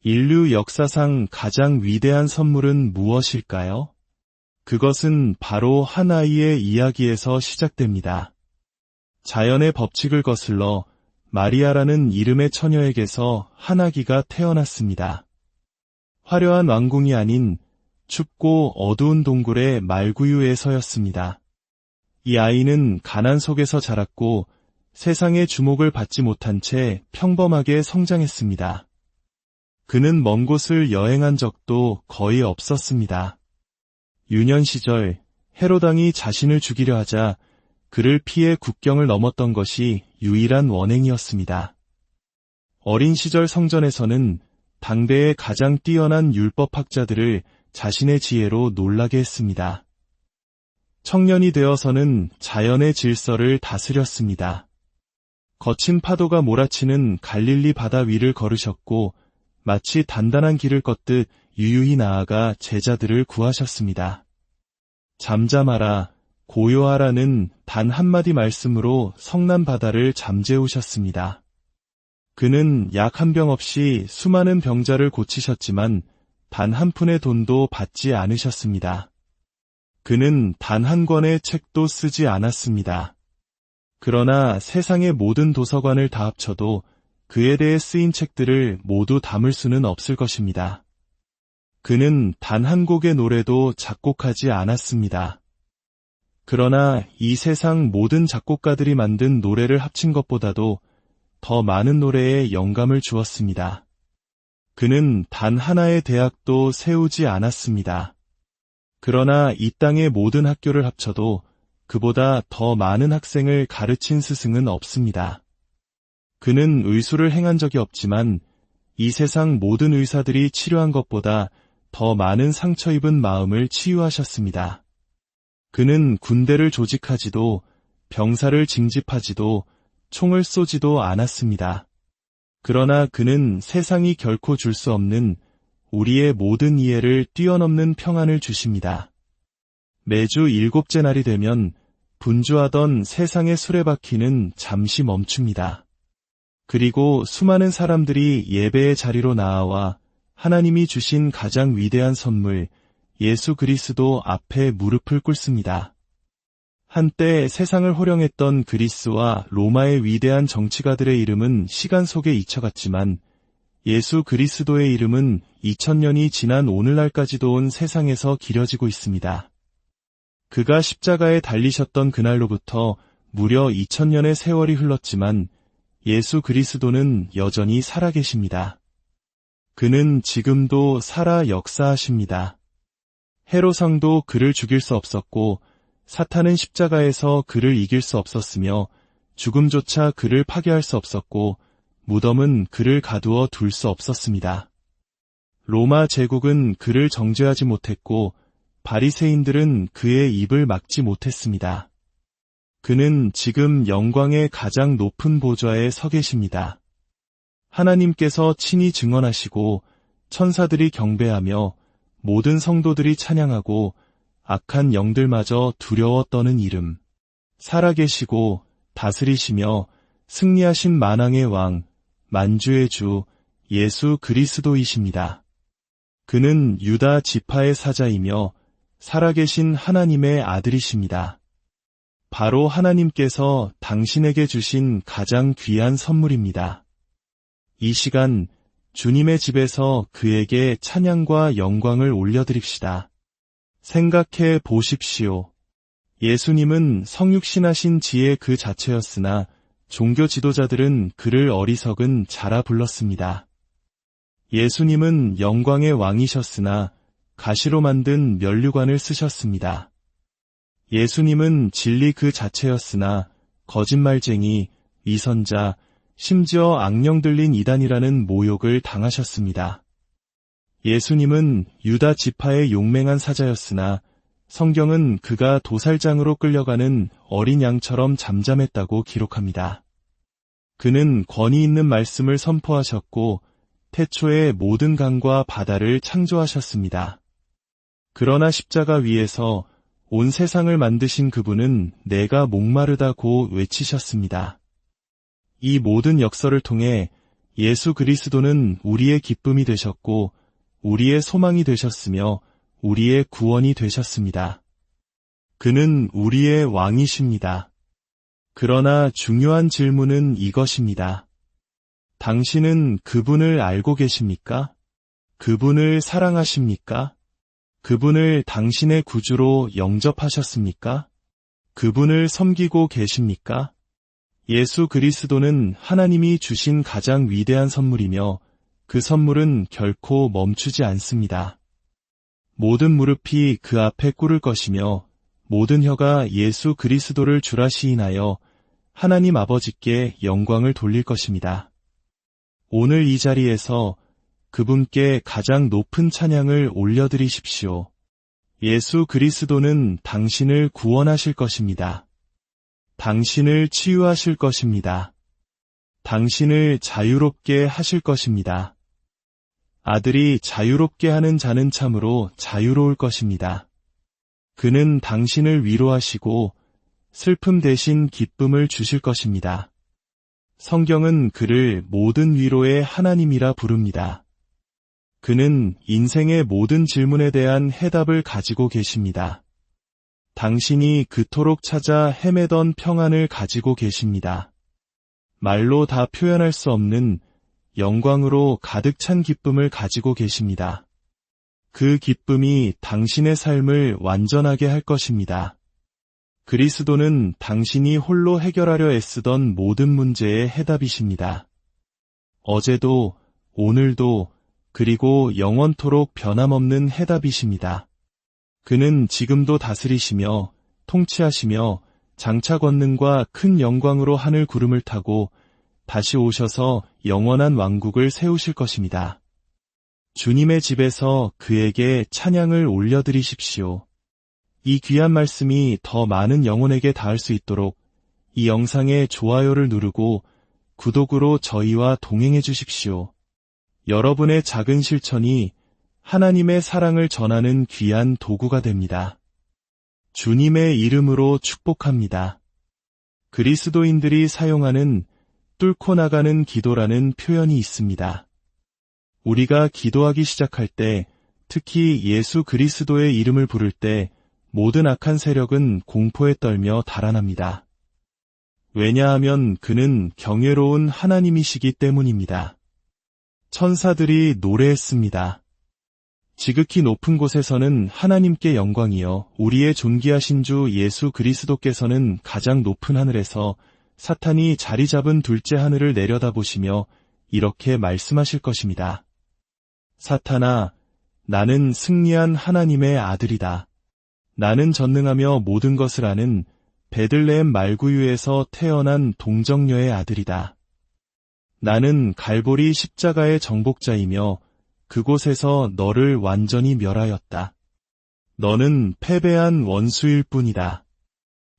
인류 역사상 가장 위대한 선물은 무엇일까요? 그것은 바로 한 아이의 이야기에서 시작됩니다. 자연의 법칙을 거슬러 마리아라는 이름의 처녀에게서 한 아기가 태어났습니다. 화려한 왕궁이 아닌 춥고 어두운 동굴의 말구유에서였습니다. 이 아이는 가난 속에서 자랐고 세상의 주목을 받지 못한 채 평범하게 성장했습니다. 그는 먼 곳을 여행한 적도 거의 없었습니다. 유년 시절 헤롯 왕이 자신을 죽이려 하자 그를 피해 국경을 넘었던 것이 유일한 원행이었습니다. 어린 시절 성전에서는 당대의 가장 뛰어난 율법학자들을 자신의 지혜로 놀라게 했습니다. 청년이 되어서는 자연의 질서를 다스렸습니다. 거친 파도가 몰아치는 갈릴리 바다 위를 걸으셨고 마치 단단한 길을 걷듯 유유히 나아가 제자들을 구하셨습니다. 잠잠하라, 고요하라는 단 한마디 말씀으로 성난 바다를 잠재우셨습니다. 그는 약 한 병 없이 수많은 병자를 고치셨지만 단 한 푼의 돈도 받지 않으셨습니다. 그는 단 한 권의 책도 쓰지 않았습니다. 그러나 세상의 모든 도서관을 다 합쳐도 그에 대해 쓰인 책들을 모두 담을 수는 없을 것입니다. 그는 단 한 곡의 노래도 작곡하지 않았습니다. 그러나 이 세상 모든 작곡가들이 만든 노래를 합친 것보다도 더 많은 노래에 영감을 주었습니다. 그는 단 하나의 대학도 세우지 않았습니다. 그러나 이 땅의 모든 학교를 합쳐도 그보다 더 많은 학생을 가르친 스승은 없습니다. 그는 의술을 행한 적이 없지만 이 세상 모든 의사들이 치료한 것보다 더 많은 상처 입은 마음을 치유하셨습니다. 그는 군대를 조직하지도 병사를 징집하지도 총을 쏘지도 않았습니다. 그러나 그는 세상이 결코 줄 수 없는 우리의 모든 이해를 뛰어넘는 평안을 주십니다. 매주 7째 날이 되면 분주하던 세상의 수레바퀴는 잠시 멈춥니다. 그리고 수많은 사람들이 예배의 자리로 나아와 하나님이 주신 가장 위대한 선물, 예수 그리스도 앞에 무릎을 꿇습니다. 한때 세상을 호령했던 그리스와 로마의 위대한 정치가들의 이름은 시간 속에 잊혀갔지만 예수 그리스도의 이름은 2000년이 지난 오늘날까지도 온 세상에서 기려지고 있습니다. 그가 십자가에 달리셨던 그날로부터 무려 2000년의 세월이 흘렀지만 예수 그리스도는 여전히 살아계십니다. 그는 지금도 살아 역사하십니다. 헤롯 왕도 그를 죽일 수 없었고 사탄은 십자가에서 그를 이길 수 없었으며 죽음조차 그를 파괴할 수 없었고 무덤은 그를 가두어 둘 수 없었습니다. 로마 제국은 그를 정죄하지 못했고 바리새인들은 그의 입을 막지 못했습니다. 그는 지금 영광의 가장 높은 보좌에 서 계십니다. 하나님께서 친히 증언하시고 천사들이 경배하며 모든 성도들이 찬양하고 악한 영들마저 두려워 떠는 이름, 살아계시고 다스리시며 승리하신 만왕의 왕, 만주의 주, 예수 그리스도이십니다. 그는 유다 지파의 사자이며 살아계신 하나님의 아들이십니다. 바로 하나님께서 당신에게 주신 가장 귀한 선물입니다. 이 시간 주님의 집에서 그에게 찬양과 영광을 올려드립시다. 생각해 보십시오. 예수님은 성육신하신 지혜 그 자체였으나 종교 지도자들은 그를 어리석은 자라 불렀습니다. 예수님은 영광의 왕이셨으나 가시로 만든 면류관을 쓰셨습니다. 예수님은 진리 그 자체였으나 거짓말쟁이, 위선자, 심지어 악령 들린 이단이라는 모욕을 당하셨습니다. 예수님은 유다 지파의 용맹한 사자였으나 성경은 그가 도살장으로 끌려가는 어린 양처럼 잠잠했다고 기록합니다. 그는 권위 있는 말씀을 선포하셨고 태초에 모든 강과 바다를 창조하셨습니다. 그러나 십자가 위에서 온 세상을 만드신 그분은 내가 목마르다고 외치셨습니다. 이 모든 역설을 통해 예수 그리스도는 우리의 기쁨이 되셨고 우리의 소망이 되셨으며 우리의 구원이 되셨습니다. 그는 우리의 왕이십니다. 그러나 중요한 질문은 이것입니다. 당신은 그분을 알고 계십니까? 그분을 사랑하십니까? 그분을 당신의 구주로 영접하셨습니까? 그분을 섬기고 계십니까? 예수 그리스도는 하나님이 주신 가장 위대한 선물이며 그 선물은 결코 멈추지 않습니다. 모든 무릎이 그 앞에 꿇을 것이며 모든 혀가 예수 그리스도를 주라 시인하여 하나님 아버지께 영광을 돌릴 것입니다. 오늘 이 자리에서 그분께 가장 높은 찬양을 올려드리십시오. 예수 그리스도는 당신을 구원하실 것입니다. 당신을 치유하실 것입니다. 당신을 자유롭게 하실 것입니다. 아들이 자유롭게 하는 자는 참으로 자유로울 것입니다. 그는 당신을 위로하시고 슬픔 대신 기쁨을 주실 것입니다. 성경은 그를 모든 위로의 하나님이라 부릅니다. 그는 인생의 모든 질문에 대한 해답을 가지고 계십니다. 당신이 그토록 찾아 헤매던 평안을 가지고 계십니다. 말로 다 표현할 수 없는 영광으로 가득 찬 기쁨을 가지고 계십니다. 그 기쁨이 당신의 삶을 완전하게 할 것입니다. 그리스도는 당신이 홀로 해결하려 애쓰던 모든 문제의 해답이십니다. 어제도, 오늘도, 그리고 영원토록 변함없는 해답이십니다. 그는 지금도 다스리시며 통치하시며 장차 권능과 큰 영광으로 하늘 구름을 타고 다시 오셔서 영원한 왕국을 세우실 것입니다. 주님의 집에서 그에게 찬양을 올려드리십시오. 이 귀한 말씀이 더 많은 영혼에게 닿을 수 있도록 이 영상에 좋아요를 누르고 구독으로 저희와 동행해 주십시오. 여러분의 작은 실천이 하나님의 사랑을 전하는 귀한 도구가 됩니다. 주님의 이름으로 축복합니다. 그리스도인들이 사용하는 뚫고 나가는 기도라는 표현이 있습니다. 우리가 기도하기 시작할 때, 특히 예수 그리스도의 이름을 부를 때 모든 악한 세력은 공포에 떨며 달아납니다. 왜냐하면 그는 경외로운 하나님이시기 때문입니다. 천사들이 노래했습니다. 지극히 높은 곳에서는 하나님께 영광이여 우리의 존귀하신 주 예수 그리스도께서는 가장 높은 하늘에서 사탄이 자리 잡은 둘째 하늘을 내려다보시며 이렇게 말씀하실 것입니다. 사탄아, 나는 승리한 하나님의 아들이다. 나는 전능하며 모든 것을 아는 베들레헴 말구유에서 태어난 동정녀의 아들이다. 나는 갈보리 십자가의 정복자이며 그곳에서 너를 완전히 멸하였다. 너는 패배한 원수일 뿐이다.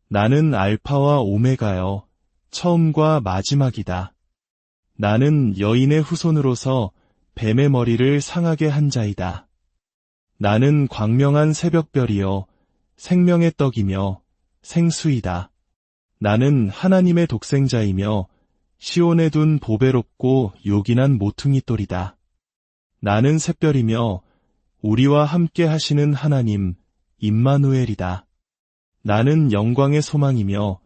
나는 알파와 오메가여, 처음과 마지막이다. 나는 여인의 후손으로서 뱀의 머리를 상하게 한 자이다. 나는 광명한 새벽별이여, 생명의 떡이며 생수이다. 나는 하나님의 독생자이며 시온에 둔 보배롭고 요긴한 모퉁이 돌이다. 나는 샛별이며 우리와 함께 하시는 하나님 임마누엘이다. 나는 영광의 소망이며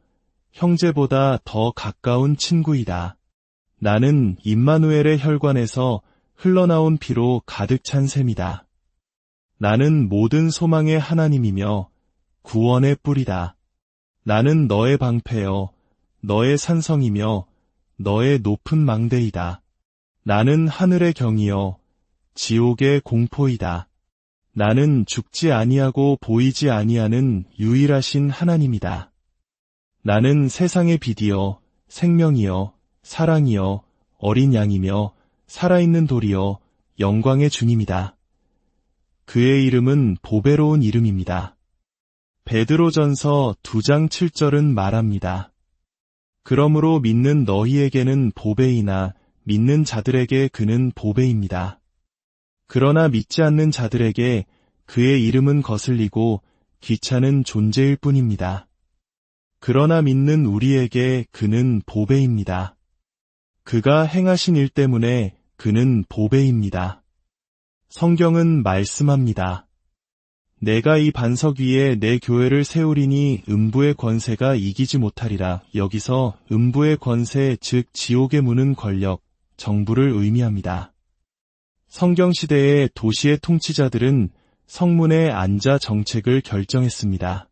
형제보다 더 가까운 친구이다. 나는 임마누엘의 혈관에서 흘러나온 피로 가득 찬 샘이다. 나는 모든 소망의 하나님이며 구원의 뿔이다. 나는 너의 방패여, 너의 산성이며 너의 높은 망대이다. 나는 하늘의 경이여, 지옥의 공포이다. 나는 죽지 아니하고 보이지 아니하는 유일하신 하나님이다. 나는 세상의 빛이여, 생명이여, 사랑이여, 어린 양이며 살아있는 돌이여, 영광의 주님이다. 그의 이름은 보배로운 이름입니다. 베드로전서 2장 7절은 말합니다. 그러므로 믿는 너희에게는 보배이나 믿는 자들에게 그는 보배입니다. 그러나 믿지 않는 자들에게 그의 이름은 거슬리고 귀찮은 존재일 뿐입니다. 그러나 믿는 우리에게 그는 보배입니다. 그가 행하신 일 때문에 그는 보배입니다. 성경은 말씀합니다. 내가 이 반석 위에 내 교회를 세우리니 음부의 권세가 이기지 못하리라. 여기서 음부의 권세, 즉 지옥의 문은 권력, 정부를 의미합니다. 성경시대의 도시의 통치자들은 성문에 앉아 정책을 결정했습니다.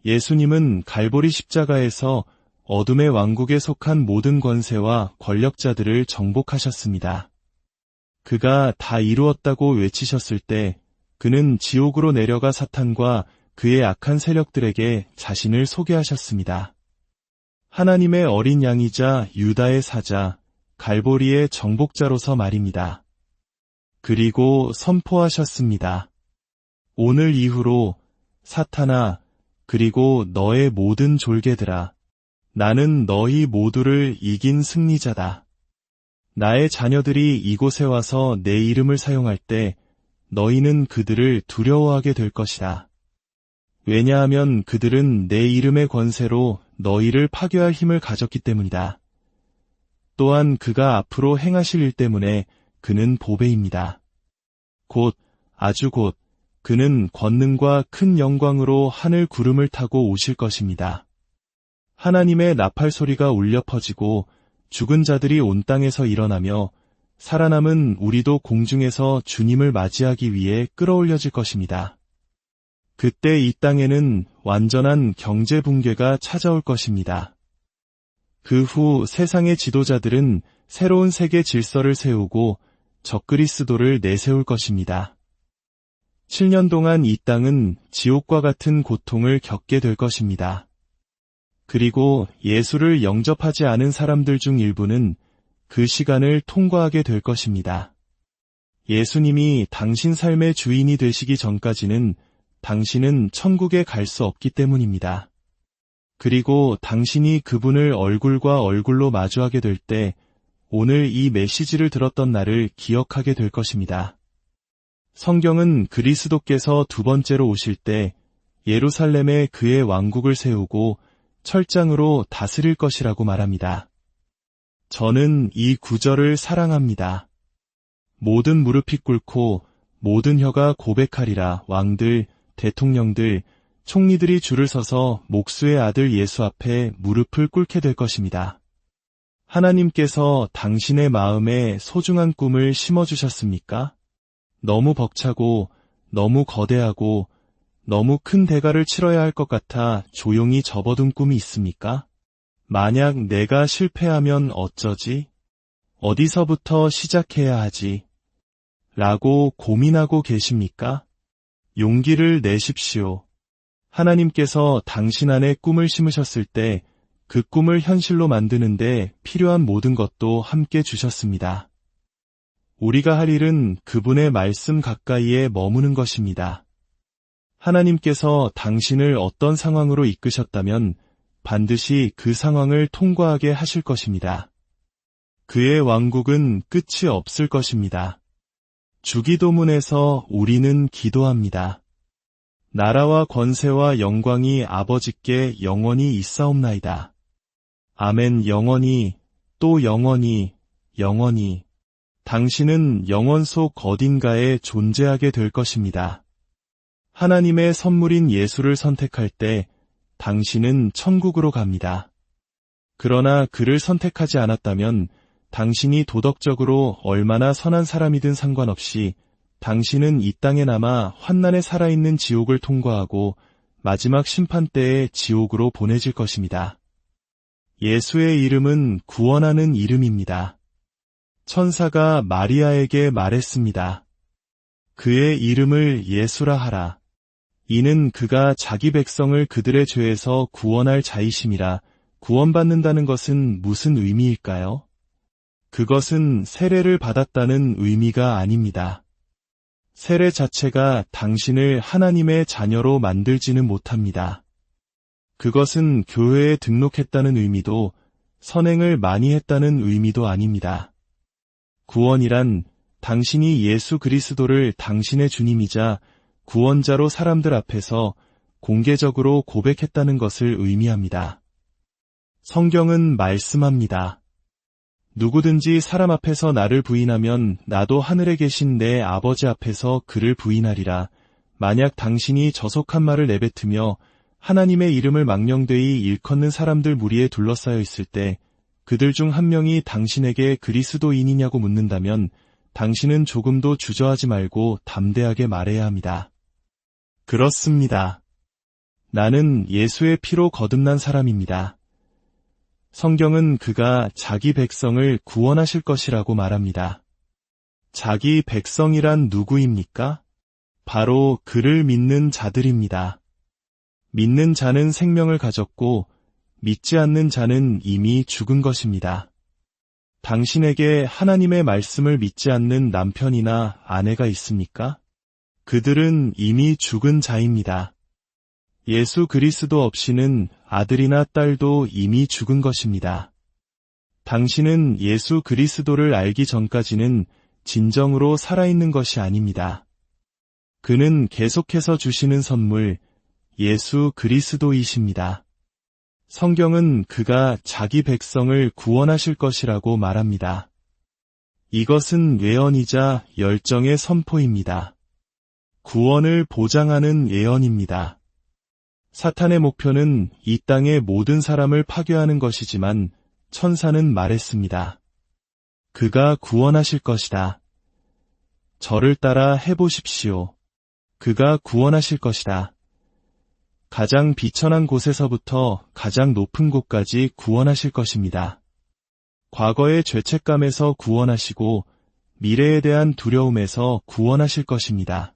예수님은 갈보리 십자가에서 어둠의 왕국에 속한 모든 권세와 권력자들을 정복하셨습니다. 그가 다 이루었다고 외치셨을 때 그는 지옥으로 내려가 사탄과 그의 악한 세력들에게 자신을 소개하셨습니다. 하나님의 어린 양이자 유다의 사자, 갈보리의 정복자로서 말입니다. 그리고 선포하셨습니다. 오늘 이후로 사탄아, 그리고 너의 모든 졸개들아, 나는 너희 모두를 이긴 승리자다. 나의 자녀들이 이곳에 와서 내 이름을 사용할 때 너희는 그들을 두려워하게 될 것이다. 왜냐하면 그들은 내 이름의 권세로 너희를 파괴할 힘을 가졌기 때문이다. 또한 그가 앞으로 행하실 일 때문에 그는 보배입니다. 곧, 아주 곧, 그는 권능과 큰 영광으로 하늘 구름을 타고 오실 것입니다. 하나님의 나팔 소리가 울려 퍼지고 죽은 자들이 온 땅에서 일어나며 살아남은 우리도 공중에서 주님을 맞이하기 위해 끌어올려질 것입니다. 그때 이 땅에는 완전한 경제 붕괴가 찾아올 것입니다. 그 후 세상의 지도자들은 새로운 세계 질서를 세우고 적그리스도를 내세울 것입니다. 7년 동안 이 땅은 지옥과 같은 고통을 겪게 될 것입니다. 그리고 예수를 영접하지 않은 사람들 중 일부는 그 시간을 통과하게 될 것입니다. 예수님이 당신 삶의 주인이 되시기 전까지는 당신은 천국에 갈 수 없기 때문입니다. 그리고 당신이 그분을 얼굴과 얼굴로 마주하게 될 때 오늘 이 메시지를 들었던 날을 기억하게 될 것입니다. 성경은 그리스도께서 두 번째로 오실 때 예루살렘에 그의 왕국을 세우고 철장으로 다스릴 것이라고 말합니다. 저는 이 구절을 사랑합니다. 모든 무릎이 꿇고 모든 혀가 고백하리라. 왕들, 대통령들, 총리들이 줄을 서서 목수의 아들 예수 앞에 무릎을 꿇게 될 것입니다. 하나님께서 당신의 마음에 소중한 꿈을 심어주셨습니까? 너무 벅차고 너무 거대하고 너무 큰 대가를 치러야 할 것 같아 조용히 접어둔 꿈이 있습니까? 만약 내가 실패하면 어쩌지? 어디서부터 시작해야 하지? 라고 고민하고 계십니까? 용기를 내십시오. 하나님께서 당신 안에 꿈을 심으셨을 때 그 꿈을 현실로 만드는데 필요한 모든 것도 함께 주셨습니다. 우리가 할 일은 그분의 말씀 가까이에 머무는 것입니다. 하나님께서 당신을 어떤 상황으로 이끄셨다면 반드시 그 상황을 통과하게 하실 것입니다. 그의 왕국은 끝이 없을 것입니다. 주기도문에서 우리는 기도합니다. 나라와 권세와 영광이 아버지께 영원히 있사옵나이다. 아멘. 영원히, 또 영원히, 영원히. 당신은 영원 속 어딘가에 존재하게 될 것입니다. 하나님의 선물인 예수를 선택할 때 당신은 천국으로 갑니다. 그러나 그를 선택하지 않았다면 당신이 도덕적으로 얼마나 선한 사람이든 상관없이 당신은 이 땅에 남아 환난에 살아있는 지옥을 통과하고 마지막 심판 때에 지옥으로 보내질 것입니다. 예수의 이름은 구원하는 이름입니다. 천사가 마리아에게 말했습니다. 그의 이름을 예수라 하라. 이는 그가 자기 백성을 그들의 죄에서 구원할 자이심이라. 구원받는다는 것은 무슨 의미일까요? 그것은 세례를 받았다는 의미가 아닙니다. 세례 자체가 당신을 하나님의 자녀로 만들지는 못합니다. 그것은 교회에 등록했다는 의미도 선행을 많이 했다는 의미도 아닙니다. 구원이란 당신이 예수 그리스도를 당신의 주님이자 구원자로 사람들 앞에서 공개적으로 고백했다는 것을 의미합니다. 성경은 말씀합니다. 누구든지 사람 앞에서 나를 부인하면 나도 하늘에 계신 내 아버지 앞에서 그를 부인하리라. 만약 당신이 저속한 말을 내뱉으며 하나님의 이름을 망령되이 일컫는 사람들 무리에 둘러싸여 있을 때 그들 중 한 명이 당신에게 그리스도인이냐고 묻는다면 당신은 조금도 주저하지 말고 담대하게 말해야 합니다. 그렇습니다. 나는 예수의 피로 거듭난 사람입니다. 성경은 그가 자기 백성을 구원하실 것이라고 말합니다. 자기 백성이란 누구입니까? 바로 그를 믿는 자들입니다. 믿는 자는 생명을 가졌고 믿지 않는 자는 이미 죽은 것입니다. 당신에게 하나님의 말씀을 믿지 않는 남편이나 아내가 있습니까? 그들은 이미 죽은 자입니다. 예수 그리스도 없이는 아들이나 딸도 이미 죽은 것입니다. 당신은 예수 그리스도를 알기 전까지는 진정으로 살아있는 것이 아닙니다. 그는 계속해서 주시는 선물, 예수 그리스도이십니다. 성경은 그가 자기 백성을 구원하실 것이라고 말합니다. 이것은 예언이자 열정의 선포입니다. 구원을 보장하는 예언입니다. 사탄의 목표는 이 땅의 모든 사람을 파괴하는 것이지만 천사는 말했습니다. 그가 구원하실 것이다. 저를 따라 해보십시오. 그가 구원하실 것이다. 가장 비천한 곳에서부터 가장 높은 곳까지 구원하실 것입니다. 과거의 죄책감에서 구원하시고 미래에 대한 두려움에서 구원하실 것입니다.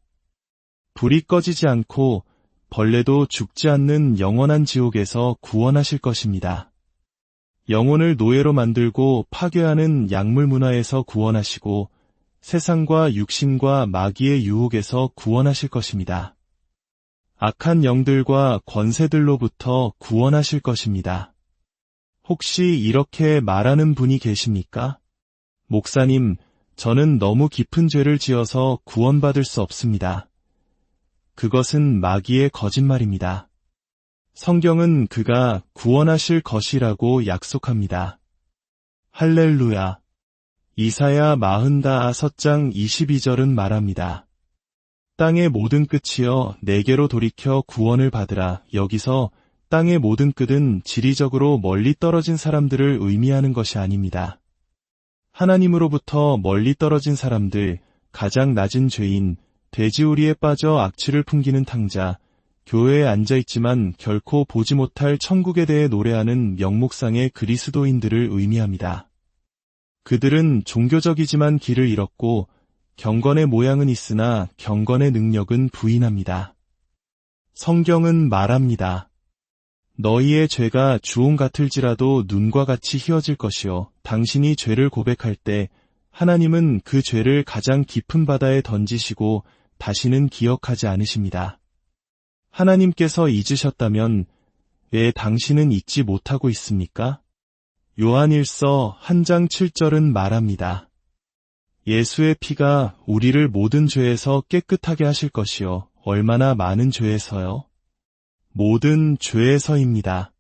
불이 꺼지지 않고 벌레도 죽지 않는 영원한 지옥에서 구원하실 것입니다. 영혼을 노예로 만들고 파괴하는 약물 문화에서 구원하시고 세상과 육신과 마귀의 유혹에서 구원하실 것입니다. 악한 영들과 권세들로부터 구원하실 것입니다. 혹시 이렇게 말하는 분이 계십니까? 목사님, 저는 너무 깊은 죄를 지어서 구원받을 수 없습니다. 그것은 마귀의 거짓말입니다. 성경은 그가 구원하실 것이라고 약속합니다. 할렐루야. 이사야 45장 22절은 말합니다. 땅의 모든 끝이여 내게로 돌이켜 구원을 받으라. 여기서 땅의 모든 끝은 지리적으로 멀리 떨어진 사람들을 의미하는 것이 아닙니다. 하나님으로부터 멀리 떨어진 사람들, 가장 낮은 죄인, 돼지우리에 빠져 악취를 풍기는 탕자, 교회에 앉아있지만 결코 보지 못할 천국에 대해 노래하는 명목상의 그리스도인들을 의미합니다. 그들은 종교적이지만 길을 잃었고 경건의 모양은 있으나 경건의 능력은 부인합니다. 성경은 말합니다. 너희의 죄가 주홍 같을지라도 눈과 같이 희어질 것이요. 당신이 죄를 고백할 때 하나님은 그 죄를 가장 깊은 바다에 던지시고 다시는 기억하지 않으십니다. 하나님께서 잊으셨다면 왜 당신은 잊지 못하고 있습니까? 요한일서 1장 7절은 말합니다. 예수의 피가 우리를 모든 죄에서 깨끗하게 하실 것이요. 얼마나 많은 죄에서요? 모든 죄에서입니다.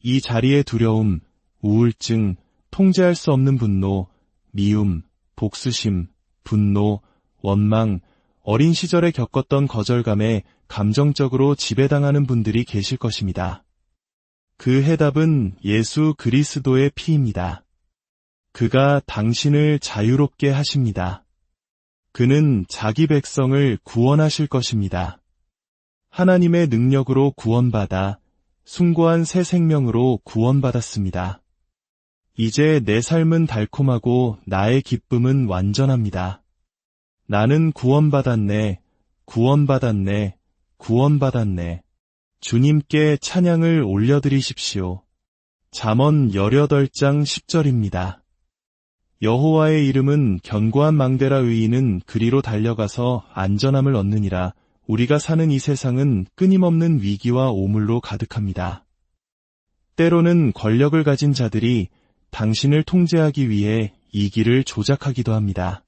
이 자리의 두려움, 우울증, 통제할 수 없는 분노, 미움, 복수심, 분노, 원망, 어린 시절에 겪었던 거절감에 감정적으로 지배당하는 분들이 계실 것입니다. 그 해답은 예수 그리스도의 피입니다. 그가 당신을 자유롭게 하십니다. 그는 자기 백성을 구원하실 것입니다. 하나님의 능력으로 구원받아 숭고한 새 생명으로 구원받았습니다. 이제 내 삶은 달콤하고 나의 기쁨은 완전합니다. 나는 구원받았네, 구원받았네, 구원받았네. 주님께 찬양을 올려드리십시오. 잠언 18장 10절입니다. 여호와의 이름은 견고한 망대라. 의인은 그리로 달려가서 안전함을 얻느니라. 우리가 사는 이 세상은 끊임없는 위기와 오물로 가득합니다. 때로는 권력을 가진 자들이 당신을 통제하기 위해 이 길을 조작하기도 합니다.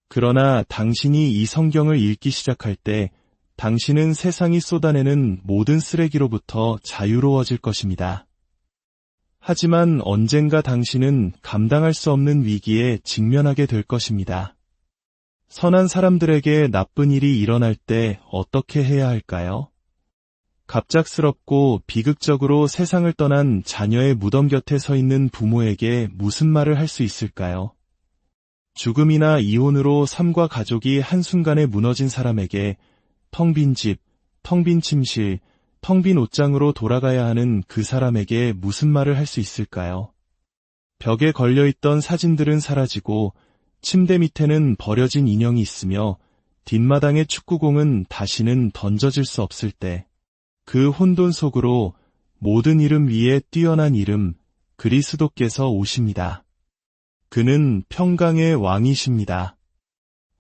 그러나 당신이 이 성경을 읽기 시작할 때 당신은 세상이 쏟아내는 모든 쓰레기로부터 자유로워질 것입니다. 하지만 언젠가 당신은 감당할 수 없는 위기에 직면하게 될 것입니다. 선한 사람들에게 나쁜 일이 일어날 때 어떻게 해야 할까요? 갑작스럽고 비극적으로 세상을 떠난 자녀의 무덤 곁에 서 있는 부모에게 무슨 말을 할 수 있을까요? 죽음이나 이혼으로 삶과 가족이 한순간에 무너진 사람에게 텅 빈 집, 텅 빈 침실, 텅 빈 옷장으로 돌아가야 하는 그 사람에게 무슨 말을 할 수 있을까요? 벽에 걸려있던 사진들은 사라지고 침대 밑에는 버려진 인형이 있으며 뒷마당의 축구공은 다시는 던져질 수 없을 때 그 혼돈 속으로 모든 이름 위에 뛰어난 이름 그리스도께서 오십니다. 그는 평강의 왕이십니다.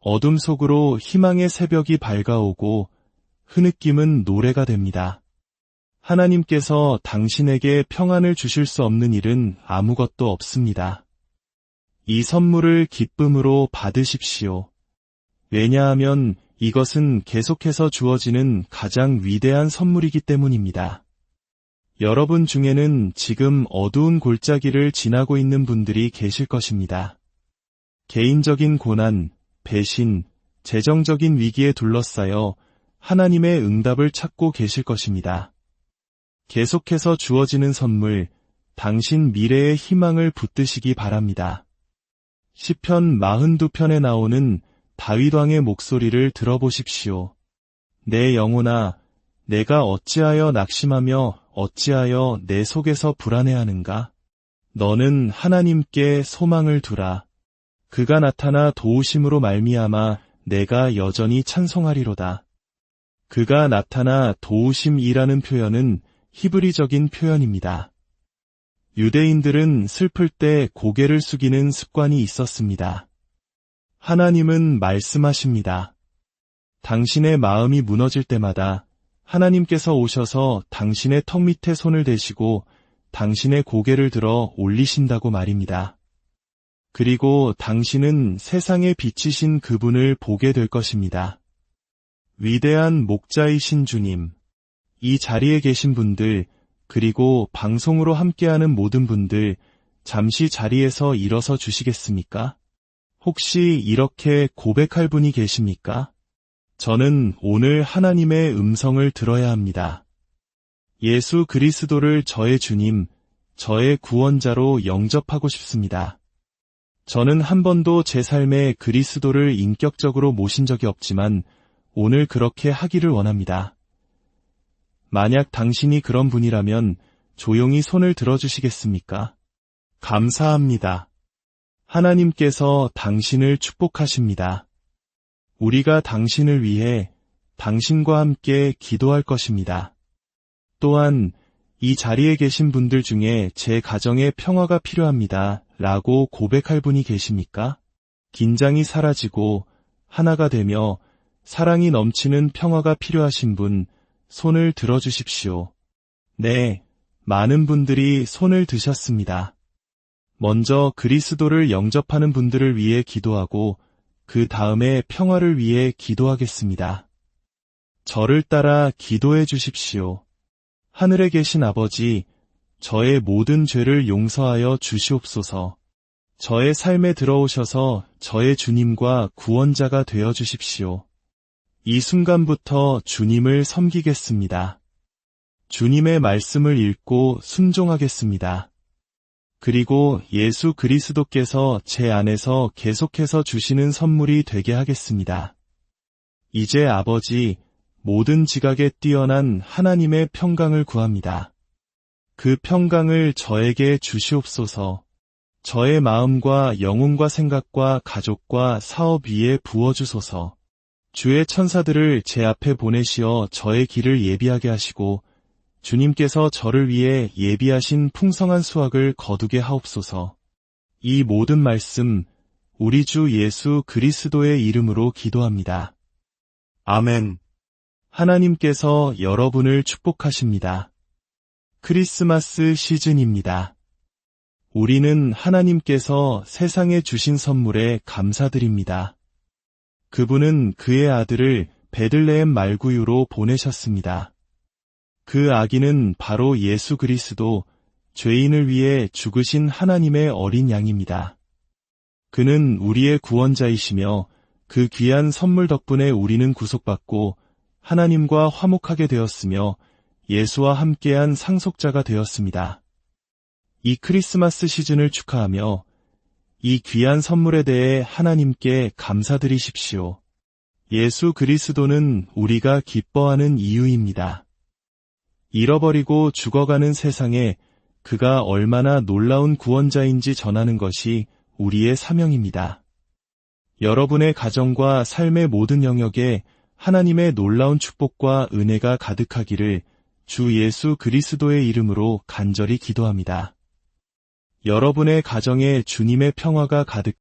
어둠 속으로 희망의 새벽이 밝아오고 흐느낌은 노래가 됩니다. 하나님께서 당신에게 평안을 주실 수 없는 일은 아무것도 없습니다. 이 선물을 기쁨으로 받으십시오. 왜냐하면 이것은 계속해서 주어지는 가장 위대한 선물이기 때문입니다. 여러분 중에는 지금 어두운 골짜기를 지나고 있는 분들이 계실 것입니다. 개인적인 고난, 배신, 재정적인 위기에 둘러싸여 하나님의 응답을 찾고 계실 것입니다. 계속해서 주어지는 선물, 당신 미래의 희망을 붙드시기 바랍니다. 시편 42편에 나오는 다윗 왕의 목소리를 들어보십시오. 내 영혼아, 내가 어찌하여 낙심하며 어찌하여 내 속에서 불안해하는가? 너는 하나님께 소망을 두라. 그가 나타나 도우심으로 말미암아 내가 여전히 찬송하리로다. 그가 나타나 도우심이라는 표현은 히브리적인 표현입니다. 유대인들은 슬플 때 고개를 숙이는 습관이 있었습니다. 하나님은 말씀하십니다. 당신의 마음이 무너질 때마다 하나님께서 오셔서 당신의 턱 밑에 손을 대시고 당신의 고개를 들어 올리신다고 말입니다. 그리고 당신은 세상에 비치신 그분을 보게 될 것입니다. 위대한 목자이신 주님, 이 자리에 계신 분들, 그리고 방송으로 함께하는 모든 분들, 잠시 자리에서 일어서 주시겠습니까? 혹시 이렇게 고백할 분이 계십니까? 저는 오늘 하나님의 음성을 들어야 합니다. 예수 그리스도를 저의 주님, 저의 구원자로 영접하고 싶습니다. 저는 한 번도 제 삶에 그리스도를 인격적으로 모신 적이 없지만 오늘 그렇게 하기를 원합니다. 만약 당신이 그런 분이라면 조용히 손을 들어주시겠습니까? 감사합니다. 하나님께서 당신을 축복하십니다. 우리가 당신을 위해 당신과 함께 기도할 것입니다. 또한 이 자리에 계신 분들 중에 제 가정에 평화가 필요합니다. 라고 고백할 분이 계십니까? 긴장이 사라지고 하나가 되며 사랑이 넘치는 평화가 필요하신 분, 손을 들어주십시오. 네, 많은 분들이 손을 드셨습니다. 먼저 그리스도를 영접하는 분들을 위해 기도하고 그 다음에 평화를 위해 기도하겠습니다. 저를 따라 기도해 주십시오. 하늘에 계신 아버지, 저의 모든 죄를 용서하여 주시옵소서. 저의 삶에 들어오셔서 저의 주님과 구원자가 되어 주십시오. 이 순간부터 주님을 섬기겠습니다. 주님의 말씀을 읽고 순종하겠습니다. 그리고 예수 그리스도께서 제 안에서 계속해서 주시는 선물이 되게 하겠습니다. 이제 아버지, 모든 지각에 뛰어난 하나님의 평강을 구합니다. 그 평강을 저에게 주시옵소서. 저의 마음과 영혼과 생각과 가족과 사업 위에 부어주소서. 주의 천사들을 제 앞에 보내시어 저의 길을 예비하게 하시고 주님께서 저를 위해 예비하신 풍성한 수확을 거두게 하옵소서. 이 모든 말씀 우리 주 예수 그리스도의 이름으로 기도합니다. 아멘. 하나님께서 여러분을 축복하십니다. 크리스마스 시즌입니다. 우리는 하나님께서 세상에 주신 선물에 감사드립니다. 그분은 그의 아들을 베들레헴 말구유로 보내셨습니다. 그 아기는 바로 예수 그리스도, 죄인을 위해 죽으신 하나님의 어린 양입니다. 그는 우리의 구원자이시며 그 귀한 선물 덕분에 우리는 구속받고 하나님과 화목하게 되었으며 예수와 함께한 상속자가 되었습니다. 이 크리스마스 시즌을 축하하며 이 귀한 선물에 대해 하나님께 감사드리십시오. 예수 그리스도는 우리가 기뻐하는 이유입니다. 잃어버리고 죽어가는 세상에 그가 얼마나 놀라운 구원자인지 전하는 것이 우리의 사명입니다. 여러분의 가정과 삶의 모든 영역에 하나님의 놀라운 축복과 은혜가 가득하기를 주 예수 그리스도의 이름으로 간절히 기도합니다. 여러분의 가정에 주님의 평화가 가득